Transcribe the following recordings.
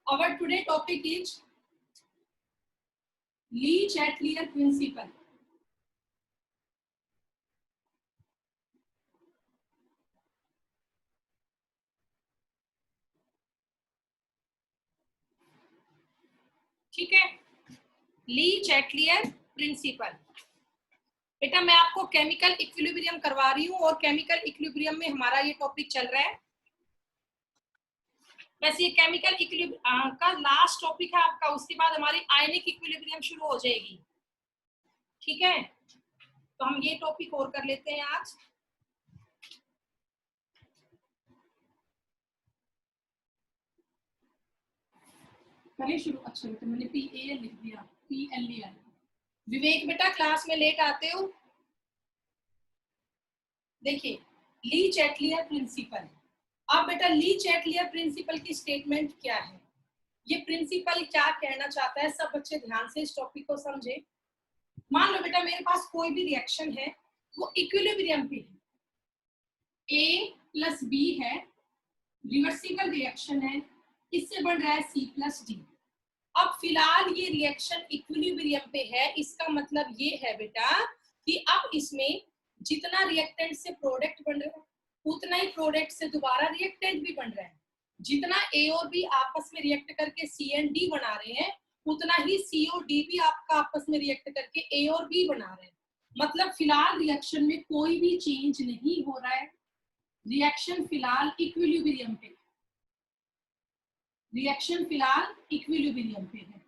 Our today topic is Lee Chatelier principle. ठीक है, ली Chatelier principal. बेटा मैं आपको केमिकल इक्विलिब्रियम करवा रही हूँ और केमिकल इक्विलिब्रियम में हमारा ये टॉपिक चल रहा है। वैसे ये केमिकल इक्विलिब्रियम का लास्ट टॉपिक है आपका, उसके बाद हमारी आयनिक इक्विलिब्रियम शुरू हो जाएगी। ठीक है, तो हम ये टॉपिक और कर लेते हैं आज। करें शुरू। अच्छा बेटा मैंने PAL लिख दिया, PLEL। विवेक बेटा क्लास में लेट आते हो। देखिए ली चैटलियर प्रिंसिपल। अब बेटा ली चैटलियर प्रिंसिपल की स्टेटमेंट क्या है, ये प्रिंसिपल क्या कहना चाहता है, सब बच्चे ध्यान से इस टॉपिक को समझे। मान लो बेटा मेरे पास कोई भी रिएक्शन है, वो इक्विलिब्रियम पे है, A प्लस B है, रिवर्सिबल रिएक्शन है, इससे बन रहा है C प्लस D। अब फिलहाल ये रिएक्शन इक्विलिब्रियम पे है, इसका मतलब ये है बेटा कि अब इसमें जितना रिएक्टेंट से प्रोडक्ट बन रहा है उतना ही प्रोडक्ट से दोबारा रिएक्टेंट भी बन रहा है। जितना A और B आपस में रिएक्ट करके C एंड D बना रहे हैं, उतना ही C और D भी आपका आपस में रिएक्ट करके A और B बना रहे हैं। मतलब फिलहाल रिएक्शन में कोई भी चेंज नहीं हो रहा है, रिएक्शन फिलहाल इक्विलिब्रियम पे, रिएक्शन फिलहाल इक्विलिब्रियम पे है।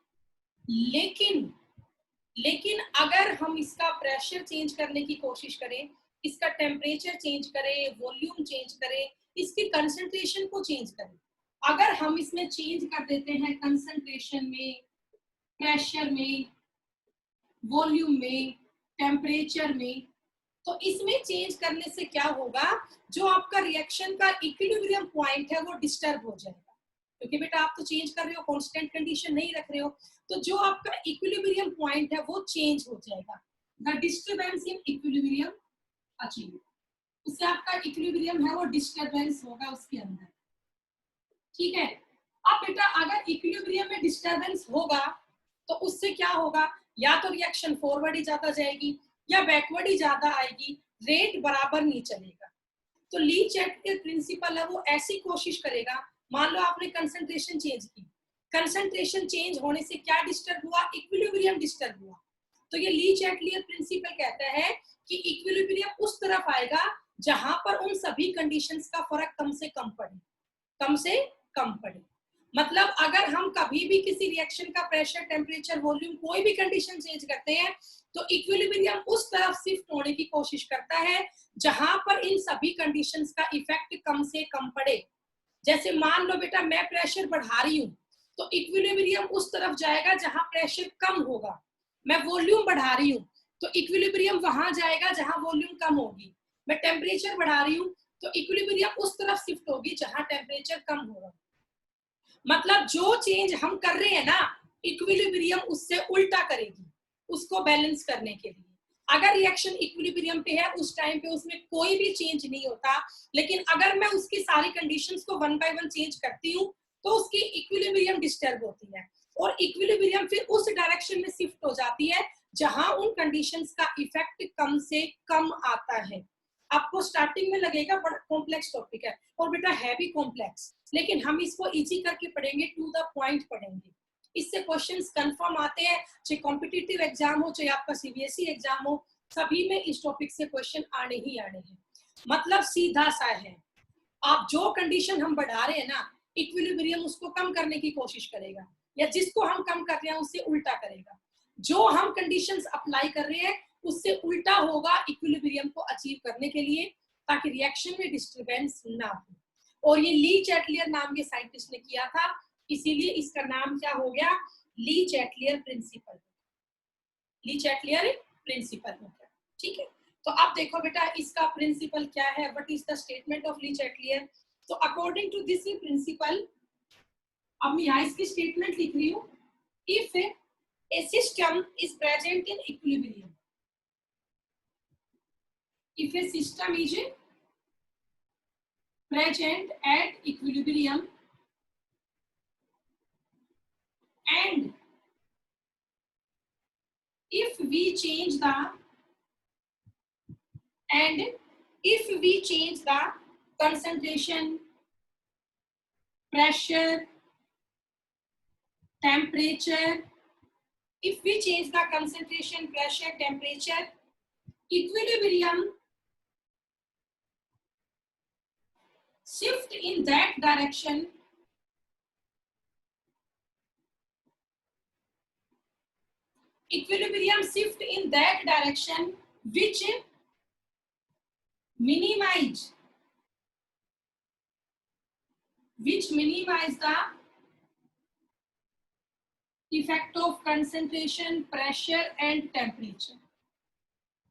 लेकिन अगर हम इसका प्रेशर चेंज करने की कोशिश करें, इसका टेम्परेचर चेंज करें, वॉल्यूम चेंज करें, इसकी कंसंट्रेशन को चेंज करें, अगर हम इसमें चेंज कर देते हैं कंसंट्रेशन में, प्रेशर में, वॉल्यूम में, टेम्परेचर में, तो इसमें चेंज करने से क्या होगा, जो आपका रिएक्शन का इक्विलिब्रियम पॉइंट है वो डिस्टर्ब हो जाएगा। क्योंकि बेटा आप तो चेंज कर रहे हो, कांस्टेंट कंडीशन नहीं रख रहे हो, तो जो आपका इक्विलिब्रियम पॉइंट है वो चेंज हो जाएगा। The disturbance in equilibrium achieve, उससे आपका इक्विलिब्रियम है वो डिस्टर्बेंस होगा उसके अंदर। ठीक है, अब बेटा अगर इक्विलिब्रियम में डिस्टर्बेंस होगा तो उससे क्या होगा, या तो रिएक्शन फॉरवर्ड ही ज्यादा जाएगी या बैकवर्ड ही ज्यादा आएगी, रेट बराबर नहीं चलेगा। तो ली चैटलियर प्रिंसिपल है वो ऐसी कोशिश करेगा, मान लो आपने कंसंट्रेशन चेंज की, कंसंट्रेशन चेंज होने से क्या डिस्टर्ब हुआ, इक्विलिब्रियम डिस्टर्ब हुआ। तो ये ली चैटलियर प्रिंसिपल कहता है कि इक्विलिब्रियम उस तरफ आएगा जहां पर उन सभी कंडीशंस का फर्क कम से कम पड़े, कम से कम पड़े। मतलब अगर हम कभी भी किसी रिएक्शन का प्रेशर, टेम्परेचर, वॉल्यूम कोई भी कंडीशन चेंज करते हैं तो इक्विलिब्रियम उस तरफ शिफ्ट होने की कोशिश करता है जहां पर इन सभी कंडीशंस का इफेक्ट कम से कम पड़े। जैसे मान लो बेटा मैं प्रेशर बढ़ा रही हूँ तो इक्विलिब्रियम उस तरफ जाएगा जहां प्रेशर कम होगा। मैं वॉल्यूम बढ़ा रही हूँ तो इक्विलिब्रियम वहां जाएगा जहां वॉल्यूम कम होगी। मैं टेम्परेचर बढ़ा रही हूँ तो इक्विलिब्रियम उस तरफ शिफ्ट होगी जहां टेम्परेचर कम होगा। मतलब जो चेंज हम कर रहे हैं ना, इक्विलिब्रियम उससे उल्टा करेगी उसको बैलेंस करने के लिए। अगर रिएक्शन इक्विलिब्रियम पे है उस टाइम पे उसमें कोई भी चेंज नहीं होता, लेकिन अगर मैं उसकी सारी कंडीशंस को वन बाय वन चेंज करती हूँ तो उसकी इक्विलिब्रियम डिस्टर्ब होती है और इक्विलिब्रियम फिर उस डायरेक्शन में शिफ्ट हो जाती है जहां उन कंडीशंस का इफेक्ट कम से कम आता है। आपको स्टार्टिंग में लगेगा बड़ा कॉम्प्लेक्स टॉपिक है, और बेटा है भी कॉम्प्लेक्स, लेकिन हम इसको इजी करके पढ़ेंगे, टू द पॉइंट पढ़ेंगे। इससे क्वेश्चंस कंफर्म आते हैं, चाहे कॉम्पिटिटिव एग्जाम हो चाहे आपका CBSE एग्जाम हो, सभी में इस टॉपिक से क्वेश्चन आने ही आने हैं। मतलब सीधा सा है, आप जो कंडीशन हम बढ़ा रहे हैं ना, इक्विलिब्रियम उसको कम करने की कोशिश करेगा, या जिसको हम कम कर रहे हैं उससे उल्टा करेगा। जो हम कंडीशंस अप्लाई कर रहे हैं उससे उल्टा होगा इक्विलिब्रियम को अचीव करने के लिए, ताकि रिएक्शन में डिस्टर्बेंस ना हो। और ये ली चैटलियर नाम के साइंटिस्ट ने किया था, इसीलिए इसका नाम क्या हो गया, ली चैटलियर प्रिंसिपल। ली चैटलियर प्रिंसिपल हो गया। ठीक है, तो अब देखो बेटा इसका प्रिंसिपल क्या है, what is the statement of Lee Chatelier. तो अकॉर्डिंग टू दिस प्रिंसिपल, अब मैं यहाँ इसकी स्टेटमेंट लिख रही हूँ, if A system is present in equilibrium, if a system is present at equilibrium, and if we change the concentration, pressure, temperature, if we change the concentration, pressure, temperature, equilibrium shift in that direction, which minimize the effect of concentration, pressure and temperature.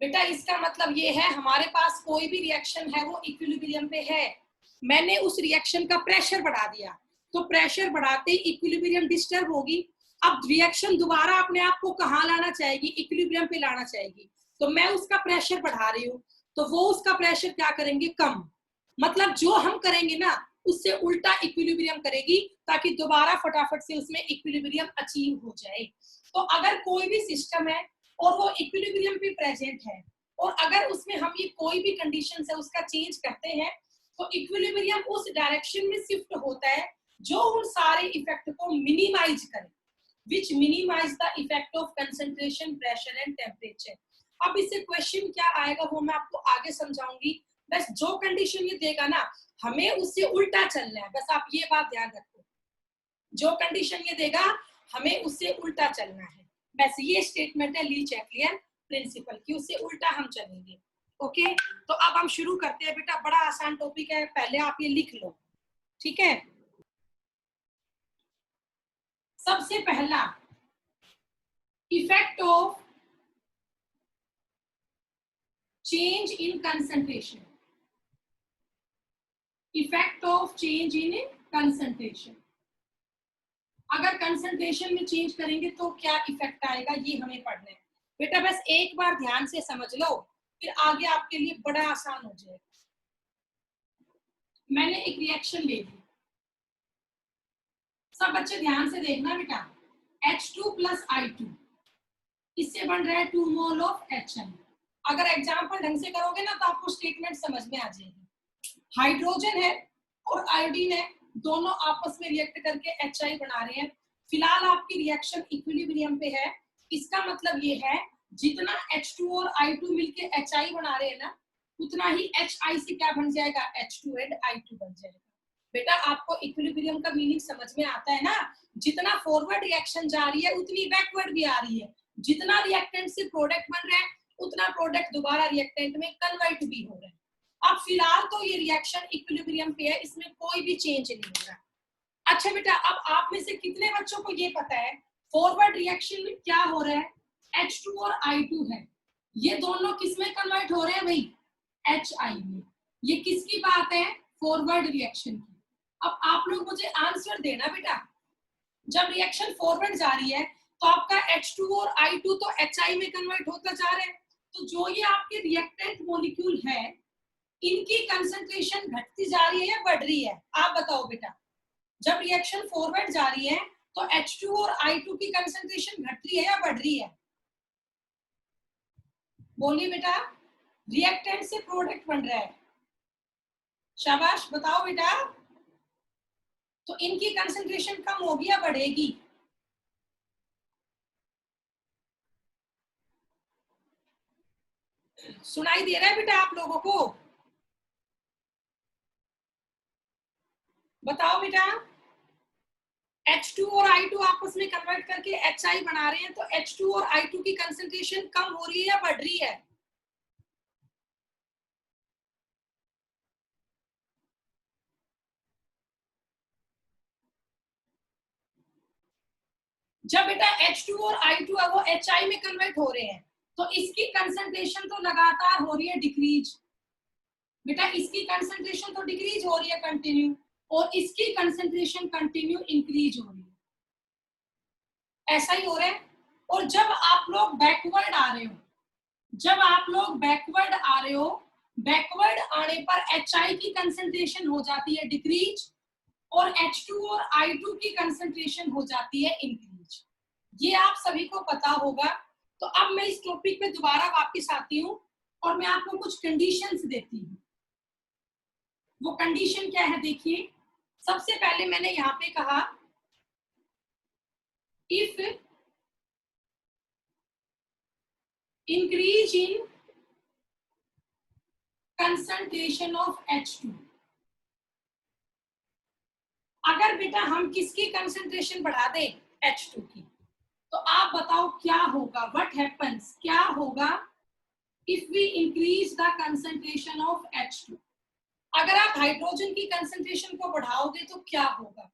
बेटा इसका मतलब ये है हमारे पास कोई भी reaction है वो इक्विलिब्रियम पे है, मैंने उस रिएक्शन का प्रेशर बढ़ा दिया तो प्रेशर बढ़ाते ही इक्विलिब्रियम डिस्टर्ब होगी। अब रिएक्शन दोबारा अपने आप को कहाँ लाना चाहेगी, इक्विलिब्रियम पे लाना चाहेगी, तो मैं उसका प्रेशर बढ़ा रही हूँ तो वो उसका प्रेशर क्या करेंगे, कम, मतलब जो हम करेंगे ना उससे उल्टा इक्विलिब्रियम करेगी ताकि दोबारा फटाफट से उसमें इक्विलिब्रियम अचीव हो जाए। तो अगर कोई भी सिस्टम है और वो इक्विलिब्रियम पे प्रेजेंट है और अगर उसमें हम ये कोई भी कंडीशन है उसका चेंज करते हैं तो इक्विलिब्रियम उस डायरेक्शन में शिफ्ट होता है जो उन सारे इफेक्ट को मिनिमाइज करे, which minimize the effect of concentration, pressure and temperature। अब इससे क्वेश्चन क्या आएगा वो मैं आपको आगे समझाऊंगी, बस जो कंडीशन ये देगा ना हमें उससे उल्टा चलना है, बस आप ये बात ध्यान रखो, जो कंडीशन ये देगा हमें उससे उल्टा चलना है, बस ये स्टेटमेंट है ली चैपलियन प्रिंसिपल की, उससे उल्टा हम चलेंगे। ओके तो अब हम शुरू करते हैं बेटा, बड़ा आसान टॉपिक है, पहले आप ये लिख लो, ठीक है। सबसे पहला effect of change in concentration, effect of change in concentration, अगर कंसंट्रेशन में चेंज करेंगे तो क्या इफेक्ट आएगा ये हमें पढ़ना है बेटा, बस एक बार ध्यान से समझ लो फिर आगे आपके लिए बड़ा आसान हो जाएगा। मैंने एक रिएक्शन ले ली, सब बच्चे ध्यान से देखना बेटा, H2 प्लस I2 इससे बन रहा है 2 मोल ऑफ HN। अगर एग्जाम्पल ढंग से करोगे ना तो आपको स्टेटमेंट समझ में आ जाएगी। हाइड्रोजन है और आयोडीन है, दोनों आपस में रिएक्ट करके HI बना रहे हैं, फिलहाल आपकी रिएक्शन इक्विलिब्रियम पे है, इसका मतलब ये है जितना H2 और I2 मिलके HI बना रहे हैं ना उतना ही HI से क्या बन जाएगा, H2 एंड I2 बन जाएगा। बेटा आपको इक्विलिब्रियम का मीनिंग समझ में आता है ना, जितना फॉरवर्ड रिएक्शन जा रही है उतनी बैकवर्ड भी आ रही है, जितना रिएक्टेंट से प्रोडक्ट बन रहा है उतना प्रोडक्ट दोबारा रिएक्टेंट में कन्वर्ट भी हो रहा है। अब फिलहाल तो ये रिएक्शन इक्विलिब्रियम पे है, इसमें कोई भी चेंज नहीं हो रहा। अच्छा बेटा अब आप में से कितने बच्चों को ये पता है फॉरवर्ड रिएक्शन में क्या हो रहा है, H2 और I2 है, ये दोनों किस में कन्वर्ट हो रहे हैं भाई, HI में। ये किसकी बात है, फॉरवर्ड रिएक्शन की। अब आप लोग मुझे आंसर देना बेटा, जब रिएक्शन फॉरवर्ड जा रही है तो आपका H2 और I2 तो HI में कन्वर्ट होता जा रहा है, तो जो ये आपके रिएक्टेंट मॉलिक्यूल है इनकी कंसंट्रेशन घटती जा रही है या बढ़ रही है, आप बताओ बेटा। जब रिएक्शन फॉरवर्ड जा रही है तो H2 और I2 की कंसंट्रेशन घट रही है या बढ़ रही है, बोलिए बेटा। रिएक्टेंट से प्रोडक्ट बन रहा है, शाबाश बताओ बेटा, तो इनकी कंसंट्रेशन कम होगी या बढ़ेगी, सुनाई दे रहा है बेटा आप लोगों को, बताओ बेटा। H2 और I2 आपस में कन्वर्ट करके HI बना रहे हैं, तो H2 और I2 की कंसंट्रेशन कम हो रही है या बढ़ रही है, जब बेटा H2 और I2 है वो HI में कन्वर्ट हो रहे हैं तो इसकी कंसंट्रेशन तो लगातार हो रही है डिक्रीज, बेटा इसकी कंसंट्रेशन तो डिक्रीज हो रही है कंटिन्यू और इसकी कंसंट्रेशन कंटिन्यू इंक्रीज हो रही है, ऐसा ही हो रहा है। और जब आप लोग बैकवर्ड आ रहे हो, जब आप लोग बैकवर्ड आ रहे हो, बैकवर्ड आने पर HI की कंसंट्रेशन हो जाती है डिक्रीज और H2 और I2 की कंसंट्रेशन हो जाती है इंक्रीज। ये आप सभी को पता होगा। तो अब मैं इस टॉपिक पे दोबारा वापस आती हूँ और मैं आपको कुछ कंडीशंस देती हूँ। वो कंडीशन क्या है देखिए, सबसे पहले मैंने यहाँ पे कहा if increase in concentration of H2, अगर बेटा हम किसकी कंसंट्रेशन बढ़ा दें, H2 की, तो आप बताओ क्या होगा, व्हाट हैपेंस, क्या होगा if we increase the concentration of H2। अगर आप हाइड्रोजन की कंसंट्रेशन को बढ़ाओगे तो क्या होगा।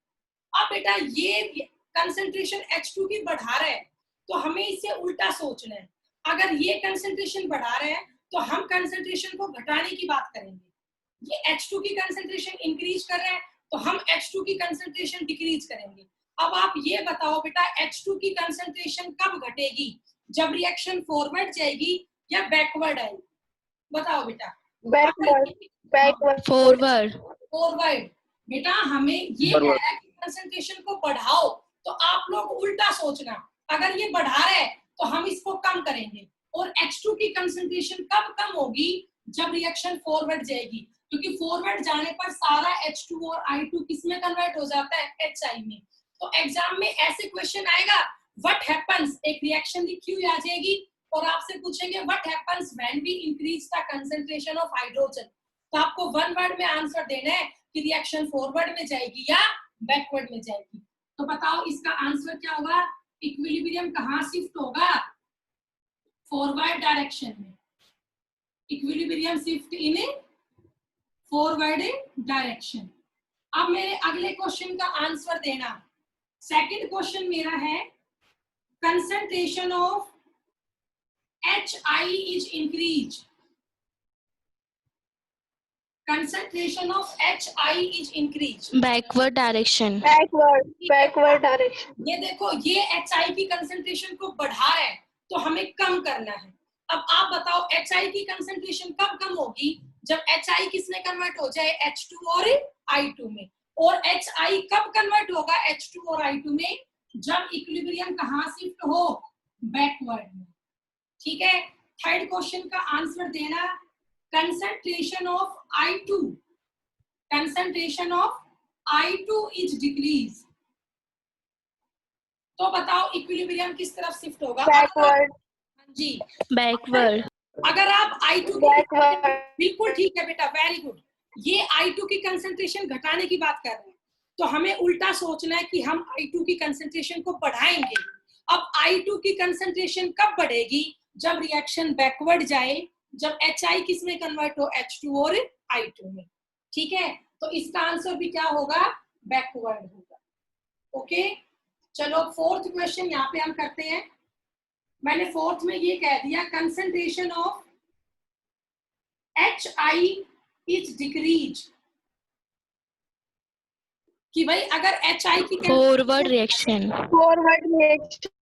अब बेटा ये कंसंट्रेशन H2 की बढ़ा रहा है तो हमें इससे उल्टा सोचना है। अगर ये कंसंट्रेशन बढ़ा रहा है तो हम कंसंट्रेशन को घटाने की बात करेंगे। ये H2 की कंसंट्रेशन इंक्रीज कर रहे हैं तो हम H2 की कंसंट्रेशन डिक्रीज करेंगे। अब आप ये बताओ बेटा H2 की कंसंट्रेशन कब घटेगी, जब रिएक्शन फॉरवर्ड जाएगी या बैकवर्ड आएगी, बताओ बेटा। Backward forward. बेटा हमें ये कह रहा है कि कंसंट्रेशन को बढ़ाओ तो आप लोग उल्टा सोचना, अगर ये बढ़ा रहा है तो हम इसको कम करेंगे। और H2 की कंसंट्रेशन कब कम होगी, जब रिएक्शन फॉरवर्ड जाएगी, क्योंकि फॉरवर्ड जाने पर सारा H2 और I2 किसमें कन्वर्ट हो जाता है, HI में। तो एग्जाम में ऐसे क्वेश्चन आएगा, व्हाट हैपेंस, एक रिएक्शन लिखी हुई आ जाएगी और आपसे पूछेंगे what happens when we increase the concentration of hydrogen. तो आपको वन वर्ड में आंसर देना है कि रिएक्शन फॉरवर्ड में जाएगी या बैकवर्ड में जाएगी। तो बताओ इसका आंसर क्या होगा, इक्विलिब्रियम कहाँ शिफ्ट होगा, फॉरवर्ड डायरेक्शन में। Equilibrium shift in forward direction. अब मेरे अगले क्वेश्चन का आंसर देना। सेकंड क्वेश्चन मेरा है concentration of HI is increase, concentration of HI is increased, backward direction. ये देखो ये HI की कंसंट्रेशन को बढ़ा रहा है तो हमें कम करना है। अब आप बताओ HI की कंसंट्रेशन कब कम होगी, जब HI किसमें कन्वर्ट हो जाए, H2 और I2 में। और HI कब कन्वर्ट होगा H2 और I2 में, जब इक्विलिब्रियम कहाँ शिफ्ट हो, बैकवर्ड में। ठीक है, थर्ड क्वेश्चन का आंसर देना, concentration of I2 is decrease। तो बताओ इक्विलिब्रियम किस तरफ शिफ्ट होगा, बैकवर्ड। जी बैकवर्ड। अगर आप I2 की, बिल्कुल ठीक है बेटा, वेरी गुड। ये I2 की कंसंट्रेशन घटाने की बात कर रहे हैं तो हमें उल्टा सोचना है कि हम I2 की कंसंट्रेशन को बढ़ाएंगे। अब I2 की कंसंट्रेशन कब बढ़ेगी, जब रिएक्शन बैकवर्ड जाए, जब HI किस में कन्वर्ट हो, H2 और I2 में। ठीक है, तो इसका आंसर भी क्या होगा, बैकवर्ड होगा। ओके, चलो फोर्थ क्वेश्चन यहाँ पे हम करते हैं। मैंने फोर्थ में ये कह दिया concentration of HI is decrease, कि भाई अगर HI की फॉरवर्ड रिएक्शन।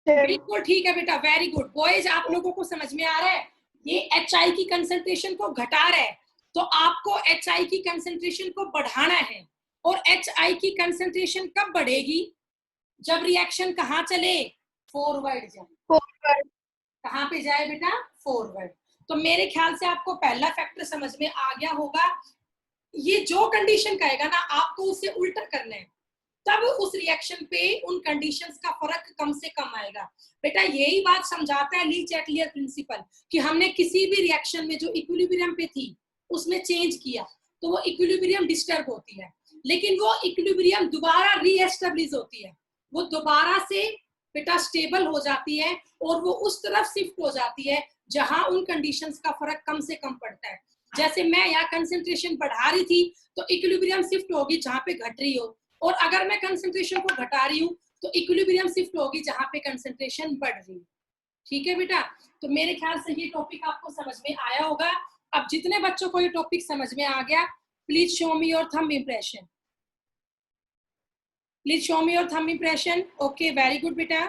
बिल्कुल ठीक है बेटा, वेरी गुड बॉयज, आप लोगों को समझ में आ रहा है। ये HI की कंसंट्रेशन को घटा रहा है तो आपको HI की कंसंट्रेशन को बढ़ाना है। और HI की कंसंट्रेशन कब बढ़ेगी, जब रिएक्शन कहाँ चले, फॉरवर्ड जाए। कहाँ पे जाए बेटा, फॉरवर्ड। तो मेरे ख्याल से आपको पहला फैक्टर समझ में आ गया होगा। ये जो कंडीशन कहेगा ना आपको उससे उल्टा करना है, तब उस रिएक्शन पे उन कंडीशंस का फर्क कम से कम आएगा। बेटा यही बात समझाता है ली चैटलियर प्रिंसिपल, कि हमने किसी भी रिएक्शन में जो इक्विलिब्रियम पे थी उसमें चेंज किया तो वो इक्विलिब्रियम डिस्टर्ब होती है, लेकिन वो इक्विलिब्रियम दोबारा रीएस्टेब्लिश होती है, वो दोबारा से बेटा स्टेबल हो जाती है और वो उस तरफ शिफ्ट हो जाती है जहां उन कंडीशंस का फर्क कम से कम पड़ता है। जैसे मैं यहाँ कंसेंट्रेशन बढ़ा रही थी तो इक्विलिब्रियम शिफ्ट होगी जहां पे घट रही हो, और अगर मैं कंसेंट्रेशन को घटा रही हूँ तो इक्विलिब्रियम शिफ्ट होगी जहां पे कंसेंट्रेशन बढ़ रही है। ठीक है बेटा, तो मेरे ख्याल से ये टॉपिक आपको समझ में आया होगा। अब जितने बच्चों को ये टॉपिक समझ में आ गया, please show me your thumb impression, please show me your thumb impression. Okay, very good बेटा।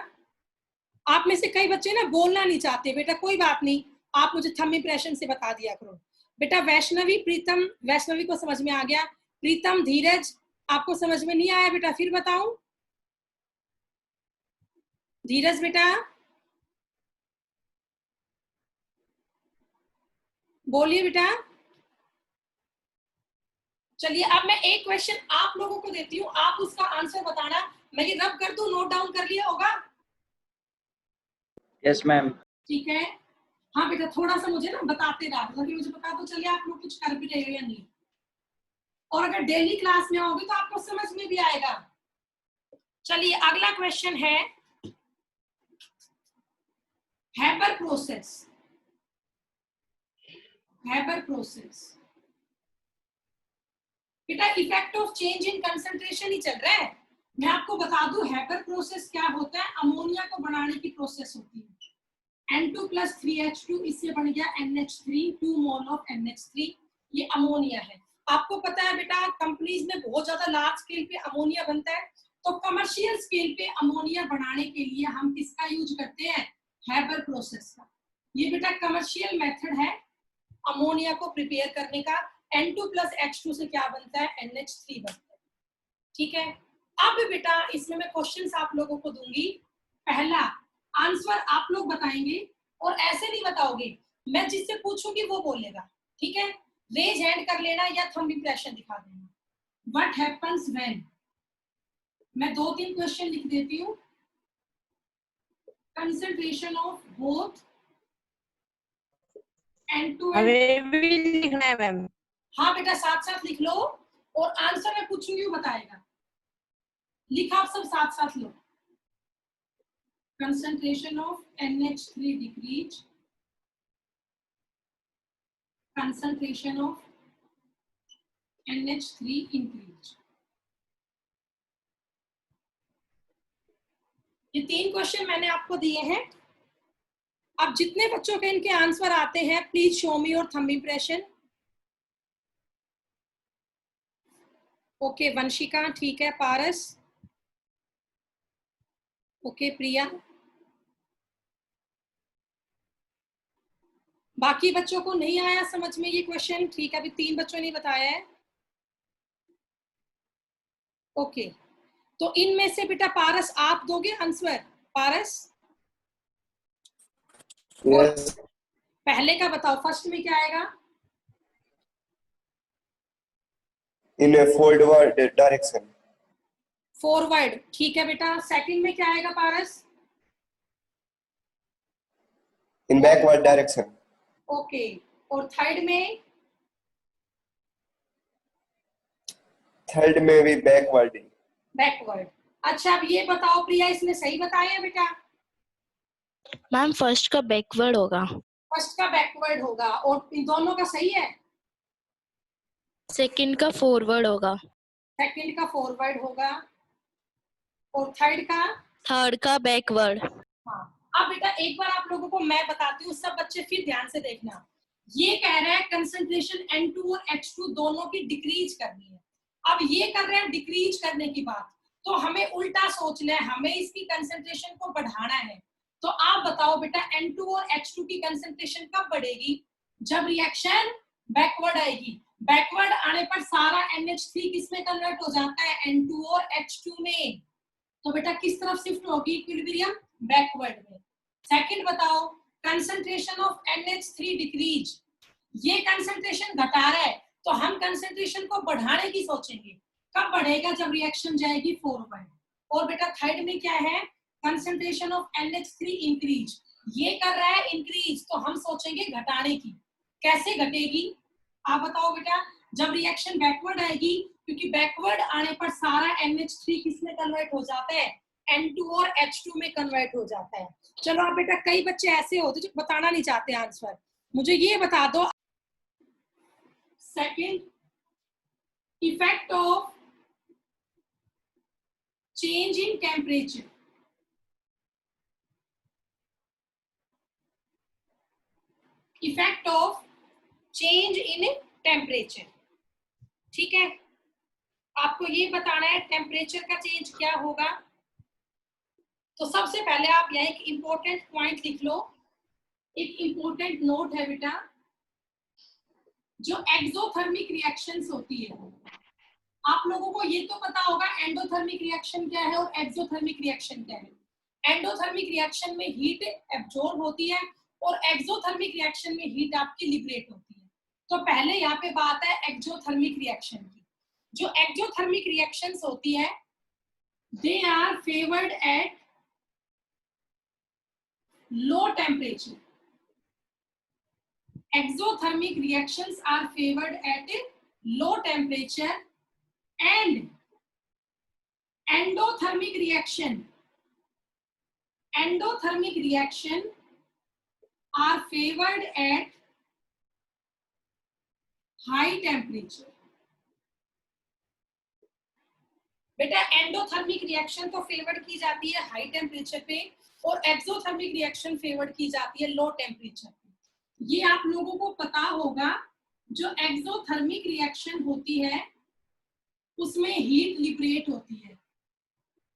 आप में से कई बच्चे ना बोलना नहीं चाहते बेटा, कोई बात नहीं, आप मुझे थंब इंप्रेशन से बता दिया करो। बेटा वैष्णवी, प्रीतम, वैष्णवी को समझ में आ गया। प्रीतम, धीरज, आपको समझ में नहीं आया बेटा, फिर बताऊं? धीरज बेटा बोलिए बेटा। चलिए अब मैं एक क्वेश्चन आप लोगों को देती हूँ, आप उसका आंसर बताना। मैं ये रब कर दूं, नोट डाउन कर लिया होगा? Yes ma'am. ठीक है। हाँ बेटा थोड़ा सा मुझे ना बताते रहा, ताकि मुझे पता तो चलिए आप लोग कुछ कर भी रहे हो या नहीं। और अगर डेली क्लास में आओगे तो आपको समझ में भी आएगा। चलिए अगला क्वेश्चन है हैबर प्रोसेस। हैबर प्रोसेस बेटा effect of change in concentration ही चल रहा है। मैं आपको बता दूं हैबर प्रोसेस क्या होता है। अमोनिया को बनाने की प्रोसेस होती है। N2 + 3H2 इससे बन गया NH3, 2 मोल ऑफ NH3। ये अमोनिया है। आपको पता है बेटा कंपनीज में बहुत ज्यादा लार्ज स्केल पे अमोनिया बनता है, तो कमर्शियल स्केल पे अमोनिया बनाने के लिए हम किसका यूज करते हैं? हैबर प्रोसेस का। ये बेटा कमर्शियल मेथड है अमोनिया को प्रिपेयर करने का। N2 + H2 से क्या बनता है? NH3 बनता है। ठीक है। अब बेटा इसमें मैं क्वेश्चंस आप लोगों को दूंगी। पहला आंसर आप लोग बताएंगे और ऐसे नहीं बताओगे, मैं जिससे पूछूंगी वो बोलेगा। ठीक है। रेज हैंड कर लेना या थंब इंप्रेशन दिखा देना। व्हाट हैपेंस व्हेन, मैं 2-3 क्वेश्चन लिख देती हूँ। कंसंट्रेशन ऑफ बोथ N2 हमें भी लिखना है मैम। हाँ बेटा साथ साथ लिख लो और आंसर मैं पूछूंगी वो बताएगा। लिखा आप सब साथ साथ लो। concentration of NH3 decrease, concentration of NH3 increase। ये 3 क्वेश्चन मैंने आपको दिए हैं। अब जितने बच्चों के इनके आंसर आते हैं प्लीज शो मी और थंब इंप्रेशन। ओके वंशिका ठीक है। पारस ओके। प्रिया बाकी बच्चों को नहीं आया समझ में ये क्वेश्चन? ठीक है अभी 3 बच्चों ने बताया है। ओके तो इनमें से बेटा पारस आप दोगे आंसर? पारस यस। पहले का बताओ, फर्स्ट में क्या आएगा? In forward direction. फॉरवर्ड ठीक है बेटा। सेकंड में क्या आएगा Paras? In backward direction. Okay और थर्ड में? थर्ड में भी बैकवर्ड। बैकवर्ड। अच्छा अब ये बताओ प्रिया इसने सही बताया है बेटा? मैम फर्स्ट का बैकवर्ड होगा। फर्स्ट का बैकवर्ड होगा और इन दोनों का सही है। सेकंड का फॉरवर्ड होगा। सेकंड का फॉरवर्ड होगा और थर्ड का? थर्ड का बैकवर्ड। हाँ। अब बेटा एक बार आप लोगों को मैं बताती हूँ, सब बच्चे फिर ध्यान से देखना। ये कह रहा है कंसंट्रेशन N2 और H2 दोनों की डिक्रीज करनी है। अब ये कर रहे हैं डिक्रीज करने की बात, तो हमें उल्टा सोचना है, हमें इसकी कंसंट्रेशन को बढ़ाना है। तो आप बताओ बेटा N2 और H2 की कंसंट्रेशन कब बढ़ेगी? जब रिएक्शन बैकवर्ड आएगी। बैकवर्ड आने पर सारा NH3 किस में कन्वर्ट हो जाता है? N2 और H2 में। तो बेटा किस तरफ शिफ्ट होगी इक्विलिब्रियम? बैकवर्ड में। सेकंड बताओ कंसंट्रेशन ऑफ NH3 डिक्रीज, ये कंसंट्रेशन घटा रहा है तो हम कंसंट्रेशन को बढ़ाने की सोचेंगे। कब बढ़ेगा? जब रिएक्शन जाएगी फॉरवर्ड। और बेटा थर्ड में क्या है? कंसंट्रेशन ऑफ NH3 इंक्रीज, ये कर रहा है इंक्रीज तो हम सोचेंगे घटाने की। कैसे घटेगी आप बताओ बेटा? जब रिएक्शन बैकवर्ड आएगी, क्योंकि बैकवर्ड आने पर सारा NH3 किस में कन्वर्ट हो जाता है? N2 और H2 में कन्वर्ट हो जाता है। चलो आप बेटा कई बच्चे ऐसे होते जो बताना नहीं चाहते आंसर, मुझे ये बता दो। Second effect of change in temperature. Effect of change in temperature. ठीक है आपको ये बताना है टेम्परेचर का चेंज क्या होगा। तो सबसे पहले आप यहाँ एक इंपॉर्टेंट पॉइंट लिख लो। एक इंपॉर्टेंट नोट है बेटा, जो एक्सोथर्मिक रिएक्शंस होती है, आप लोगों को ये तो पता होगा एंडोथर्मिक रिएक्शन क्या है और एक्सोथर्मिक रिएक्शन क्या है। एंडोथर्मिक रिएक्शन में हीट एब्जॉर्ब होती है और एक्सोथर्मिक रिएक्शन में हीट आपकी लिबरेट होती है। तो पहले यहाँ पे बात है एक्सोथर्मिक रिएक्शन की। जो एक्सोथर्मिक रिएक्शंस होती है they are favoured at low temperature. Exothermic reactions are favored at a low temperature and endothermic reaction are favored at high temperature। बेटा एंडोथर्मिक रिएक्शन तो फेवर्ड की जाती है हाई टेम्परेचर पे और एक्सोथर्मिक रिएक्शन फेवर्ड की जाती है लो टेम्परेचर पे। ये आप लोगों को पता होगा जो एक्सोथर्मिक रिएक्शन होती है उसमें हीट लिबरेट होती है।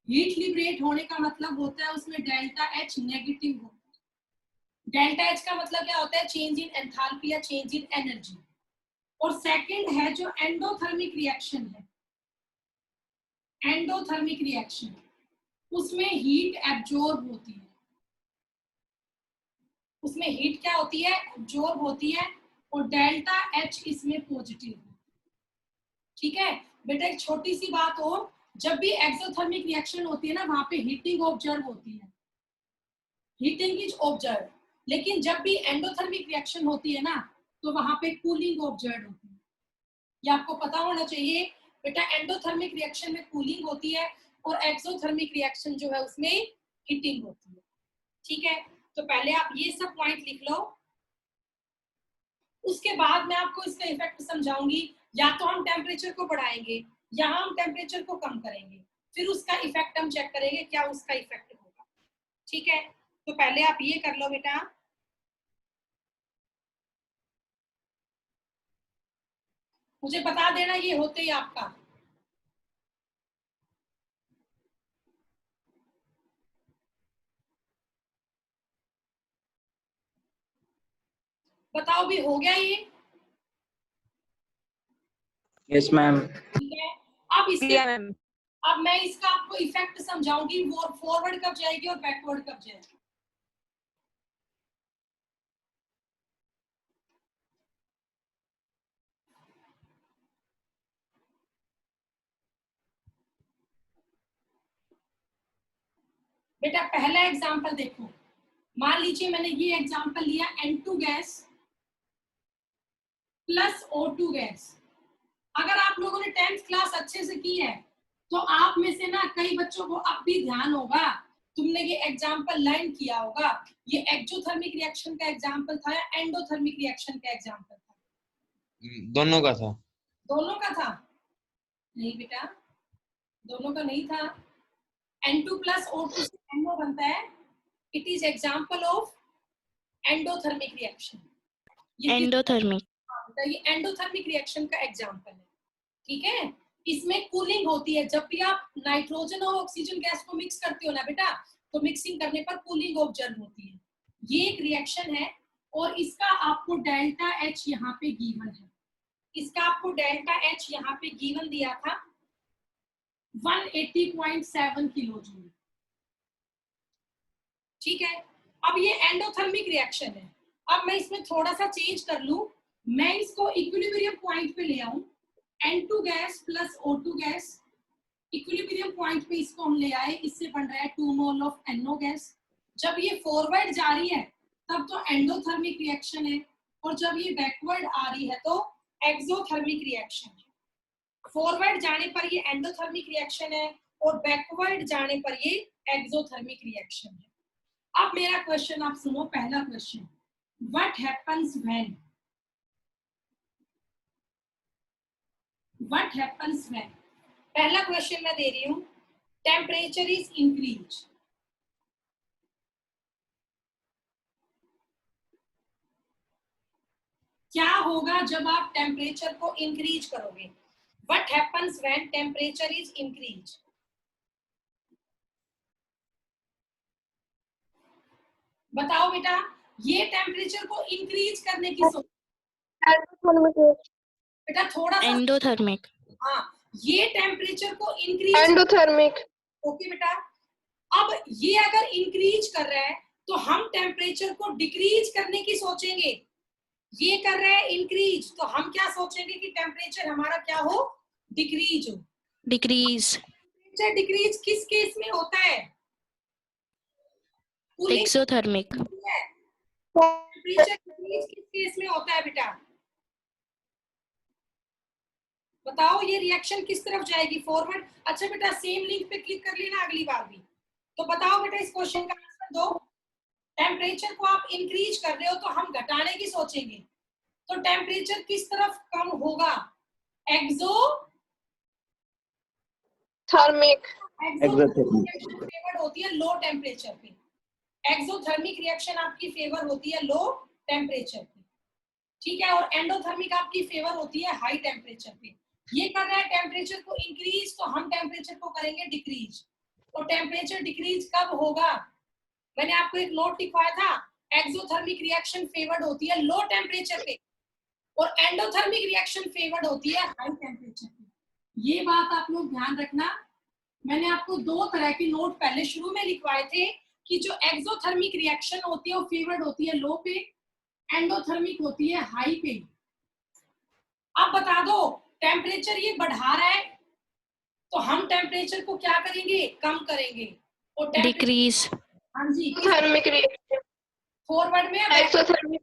हीट लिबरेट होने का मतलब होता है उसमें डेल्टा एच नेगेटिव होता है। डेल्टा एच का मतलब क्या होता है? चेंज इन एंथैल्पी या चेंज इन एनर्जी। और सेकंड है जो एंडोथर्मिक रिएक्शन है, एंडोथर्मिक रिएक्शन उसमें हीट एब्जॉर्ब होती है। उसमें हीट क्या होती है? एब्जॉर्ब होती है और डेल्टा एच इसमें पॉजिटिव है। ठीक है बेटा, एक छोटी सी बात और, जब भी एक्सोथर्मिक रिएक्शन होती है ना वहां पे हीटिंग ऑब्जर्व होती है, हीटिंग इज ऑब्जर्व। लेकिन जब भी एंडोथर्मिक रिएक्शन होती है ना तो वहां पे कूलिंग ऑब्जर्व होती है। ये आपको पता होना चाहिए बेटा, एंडोथर्मिक रिएक्शन में कूलिंग होती है और एक्सोथर्मिक रिएक्शन जो है उसमें हीटिंग होती है। ठीक है, तो पहले आप ये सब पॉइंट लिख लो, उसके बाद मैं आपको इसका इफेक्ट समझाऊंगी। या तो हम टेम्परेचर को बढ़ाएंगे या हम टेम्परेचर को कम करेंगे, फिर उसका इफेक्ट हम चेक करेंगे क्या उसका इफेक्ट होगा। ठीक है, तो पहले आप ये कर लो बेटा, मुझे बता देना ये होते ही आपका। बताओ भी हो गया ये? Yes ma'am. ठीक है, अब इसके मैम। अब मैं इसका आपको इफेक्ट समझाऊंगी, वो फॉरवर्ड कब जाएगी और बैकवर्ड कब जाएगी। बेटा पहला एग्जांपल देखो, मान लीजिए मैंने ये एग्जांपल लिया N2 gas plus O2 gas. अगर आप लोगों ने 10th क्लास अच्छे से की है तो आप में से ना कई बच्चों को अब भी ध्यान होगा, तुमने ये एग्जांपल लर्न किया होगा। ये एक्सोथर्मिक रिएक्शन का एग्जांपल था या एंडोथर्मिक रिएक्शन का एग्जांपल था? दोनों का था। दोनों का था? नहीं बेटा, दोनों का नहीं था। N2 प्लस O2 से NO बनता है। It is example of endothermic reaction. Endothermic. ये एंडोथर्मिक रिएक्शन का एग्जांपल है। ठीक है, इसमें कूलिंग होती है। जब भी आप नाइट्रोजन और ऑक्सीजन गैस को मिक्स करते हो ना बेटा, तो मिक्सिंग करने पर कूलिंग ऑब्जर्व होती है। ये एक रिएक्शन है और इसका आपको डेल्टा एच यहाँ पे गिवन है। इसका आपको डेल्टा एच यहाँ पे गिवन दिया था 180.7 किलो जूल। ठीक है, अब ये एंडोथर्मिक रिएक्शन है। अब मैं इसमें थोड़ा सा चेंज कर लूं, मैं इसको इक्विलिब्रियम पॉइंट पे ले आऊं। N2 gas plus O2 gas, equilibrium point पे इसको हम ले आए, इससे बन रहा है 2 मोल ऑफ NO गैस। जब ये फॉरवर्ड जा रही है तब तो एंडोथर्मिक रिएक्शन है, और जब ये बैकवर्ड आ रही है तो एक्सोथर्मिक रिएक्शन है। फॉरवर्ड जाने पर ये एंडोथर्मिक रिएक्शन है और बैकवर्ड जाने पर ये एक्सोथर्मिक रिएक्शन है। अब मेरा क्वेश्चन आप सुनो, पहला question, what happens when, what happens when, पहला क्वेश्चन मैं दे रही हूं, टेम्परेचर इज इंक्रीज। क्या होगा जब आप टेम्परेचर को इंक्रीज करोगे? What happens when temperature is increase? बताओ बेटा, ये टेम्परेचर को इंक्रीज करने की सोच बेटा, थोड़ा सा एंडोथर्मिक। हाँ, ये टेम्परेचर को इंक्रीज, एंडोथर्मिक। ओके बेटा। अब ये अगर इंक्रीज कर रहा है तो हम टेम्परेचर को डिक्रीज करने की सोचेंगे, ये कर रहा है इंक्रीज तो हम क्या सोचेंगे कि टेम्परेचर हमारा क्या हो, डिक्रीज हो। डिक्रीज, टेम्परेचर डिक्रीज किस केस में होता है, एक्सोथर्मिक, टेम्परेचर डिक्रीज किस केस में होता है बेटा, बताओ ये रिएक्शन किस तरफ जाएगी, फॉरवर्ड। अच्छा बेटा सेम लिंक पे क्लिक कर लेना अगली बार भी। तो बताओ बेटा इस क्वेश्चन का आंसर दो। टेम्परेचर को आप इंक्रीज कर रहे हो तो हम घटाने की सोचेंगे, तो टेम्परेचर किस तरफ कम होगा, एक्सो थर्मिक, रिएक्शन फेवर होती है लो टेम्परेचर पे, एक्सोथर्मिक रिएक्शन आपकी फेवर होती है लो टेम्परेचर पे, ठीक है, और एंडोथर्मिक आपकी फेवर होती है हाई टेम्परेचर पे। ये कर रहा है टेम्परेचर को इंक्रीज तो हम टेम्परेचर को करेंगे डिक्रीज। तो टेम्परेचर डिक्रीज कब होगा, मैंने आपको एक नोट लिखवाया था, एक्सोथर्मिक रिएक्शन फेवर्ड होती है लो टेम्परेचर पे और एंडोथर्मिक रिएक्शन फेवर्ड होती है हाई टेम्परेचर पे। ये बात आप लोग ध्यान रखना। मैंने आपको दो तरह की नोट पहले शुरू में लिखवाए थे कि जो एक्सोथर्मिक रिएक्शन होती है वो फेवर्ड होती है लो पे, एंडोथर्मिक होती है हाई पे। अब बता दो टेम्परेचर ये बढ़ा रहा है तो हम टेम्परेचर को क्या करेंगे, कम करेंगे, और डिक्रीज, हाँ जी थर्मिक रिएक्शन, फॉरवर्ड में एक्सोथर्मिक,